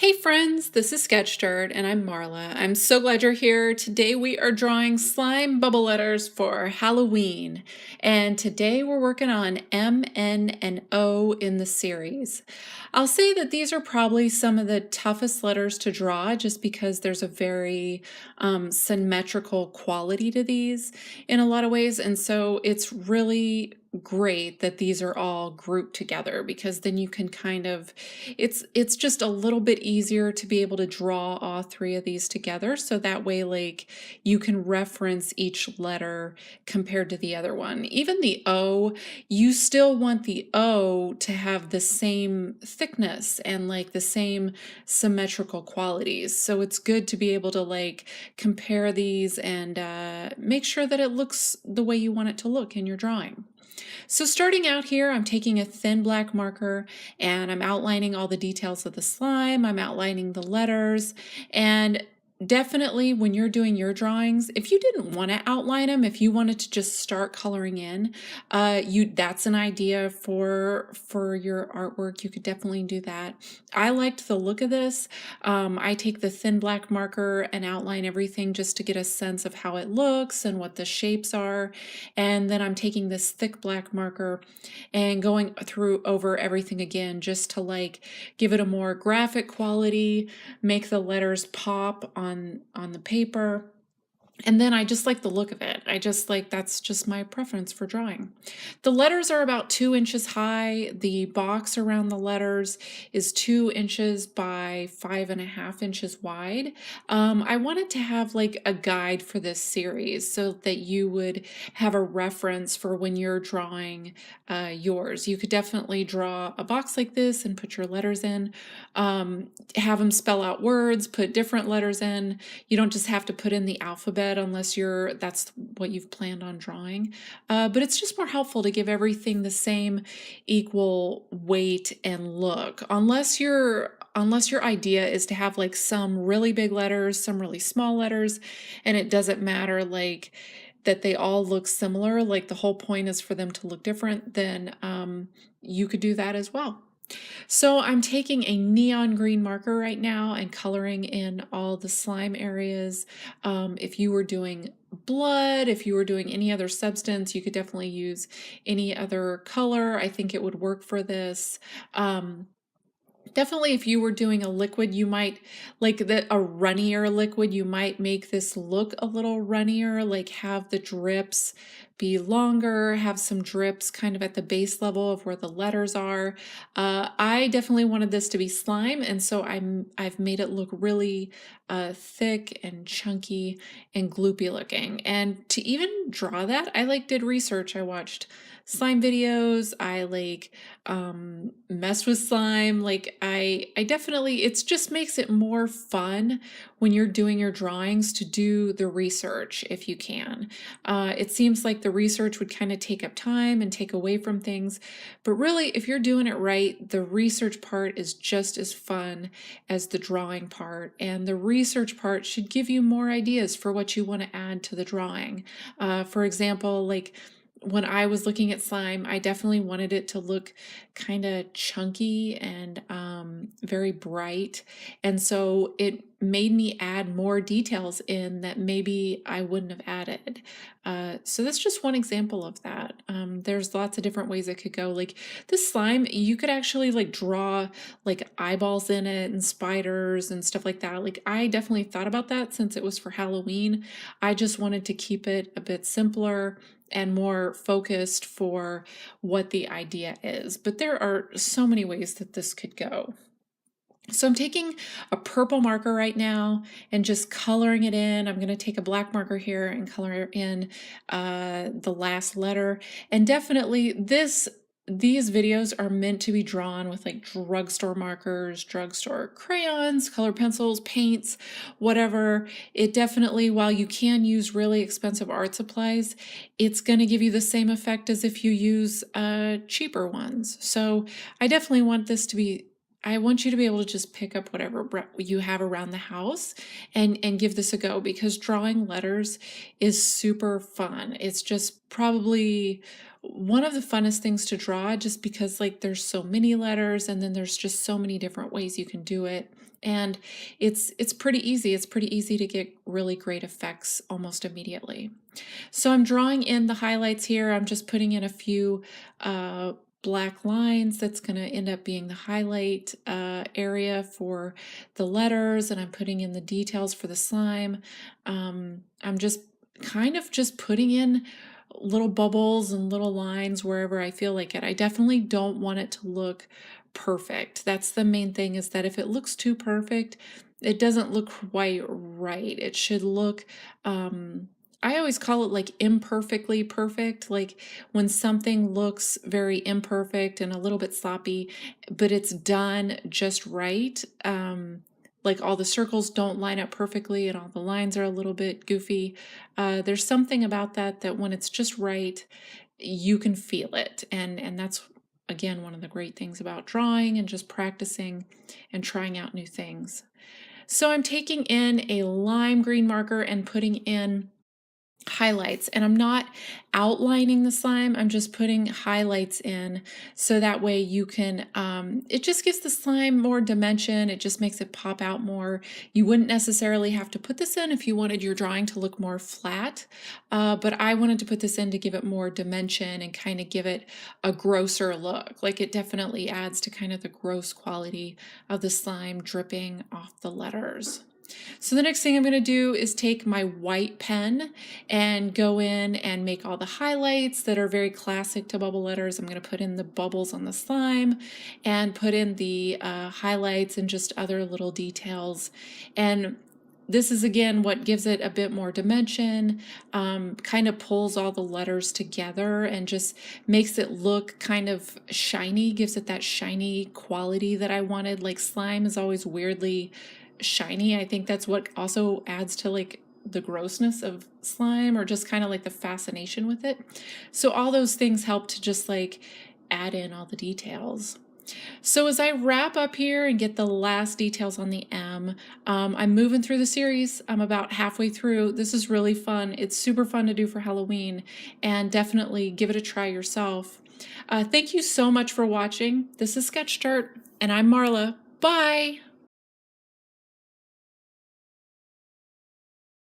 Hey friends, this is Sketch and I'm Marla. I'm so glad you're here. Today we are drawing slime bubble letters for Halloween. And today we're working on M, N, and O in the series. I'll say that these are probably some of the toughest letters to draw just because there's a very symmetrical quality to these in a lot of ways. And so it's really great that these are all grouped together because then you can kind of it's just a little bit easier to be able to draw all three of these together, so that way like you can reference each letter compared to the other one. Even the O, you still want the O to have the same thickness and like the same symmetrical qualities, so it's good to be able to like compare these and make sure that it looks the way you want it to look in your drawing. So starting out here, I'm taking a thin black marker and I'm outlining all the details of the slime, I'm outlining the letters, and definitely when you're doing your drawings, if you didn't want to outline them, if you wanted to just start coloring in, that's an idea for your artwork. You could definitely do that. I liked the look of this. I take the thin black marker and outline everything just to get a sense of how it looks and what the shapes are. And then I'm taking this thick black marker and going through over everything again just to like give it a more graphic quality, make the letters pop on the paper. And then I just like the look of it. I just like, that's just my preference for drawing. The letters are about 2 inches high. The box around the letters is 2 inches by 5.5 inches wide. I wanted to have like a guide for this series so that you would have a reference for when you're drawing yours. You could definitely draw a box like this and put your letters in. Have them spell out words, put different letters in. You don't just have to put in the alphabet unless that's what you've planned on drawing. But it's just more helpful to give everything the same equal weight and look. Unless your idea is to have like some really big letters, some really small letters, and it doesn't matter like that they all look similar, like the whole point is for them to look different, then you could do that as well. So I'm taking a neon green marker right now and coloring in all the slime areas. If you were doing blood, if you were doing any other substance, you could definitely use any other color. I think it would work for this. Definitely if you were doing a liquid, you might, like a runnier liquid, you might make this look a little runnier, like have the drips be longer, have some drips kind of at the base level of where the letters are. I definitely wanted this to be slime, and so I've made it look really thick and chunky and gloopy looking. And to even draw that, I did research. I watched slime videos, I messed with slime. I definitely, it just makes it more fun when you're doing your drawings to do the research if you can. It seems like the research would kind of take up time and take away from things, but really if you're doing it right, the research part is just as fun as the drawing part, and the research part should give you more ideas for what you want to add to the drawing. For example, when I was looking at slime, I definitely wanted it to look kind of chunky and very bright. And so it made me add more details in that maybe I wouldn't have added. So that's just one example of that. There's lots of different ways it could go. Like this slime, you could actually draw eyeballs in it and spiders and stuff like that. I definitely thought about that since it was for Halloween. I just wanted to keep it a bit simpler and more focused for what the idea is. But there are so many ways that this could go. So I'm taking a purple marker right now and just coloring it in. I'm going to take a black marker here and color in the last letter. And definitely these videos are meant to be drawn with drugstore markers, drugstore crayons, color pencils, paints, whatever. It definitely, while you can use really expensive art supplies, it's going to give you the same effect as if you use cheaper ones. So I definitely want this to be I want you to be able to just pick up whatever you have around the house and give this a go, because drawing letters is super fun. It's just probably one of the funnest things to draw, just because like there's so many letters, and then there's just so many different ways you can do it. And it's pretty easy. It's pretty easy to get really great effects almost immediately. So I'm drawing in the highlights here. I'm just putting in a few black lines. That's going to end up being the highlight area for the letters, and I'm putting in the details for the slime. I'm just kind of just putting in little bubbles and little lines wherever I feel like it. I definitely don't want it to look perfect. That's the main thing, is that if it looks too perfect, it doesn't look quite right. It should look, I always call it like imperfectly perfect, like when something looks very imperfect and a little bit sloppy, but it's done just right. Like all the circles don't line up perfectly and all the lines are a little bit goofy. There's something about that when it's just right, you can feel it. And that's, again, one of the great things about drawing and just practicing and trying out new things. So I'm taking in a lime green marker and putting in highlights, and I'm not outlining the slime. I'm just putting highlights in, so that way you can it just gives the slime more dimension. It just makes it pop out more. You wouldn't necessarily have to put this in if you wanted your drawing to look more flat, but I wanted to put this in to give it more dimension and kind of give it a grosser look. Like, it definitely adds to kind of the gross quality of the slime dripping off the letters. So the next thing I'm going to do is take my white pen and go in and make all the highlights that are very classic to bubble letters. I'm going to put in the bubbles on the slime and put in the highlights and just other little details. And this is, again, what gives it a bit more dimension, kind of pulls all the letters together and just makes it look kind of shiny, gives it that shiny quality that I wanted. Like, slime is always weirdly shiny. I think that's what also adds to like the grossness of slime, or just kind of like the fascination with it. So all those things help to just like add in all the details. So as I wrap up here and get the last details on the M, I'm moving through the series. I'm about halfway through. This is really fun. It's super fun to do for Halloween, and definitely give it a try yourself. Thank you so much for watching. This is Sketch Start, and I'm Marla. Bye!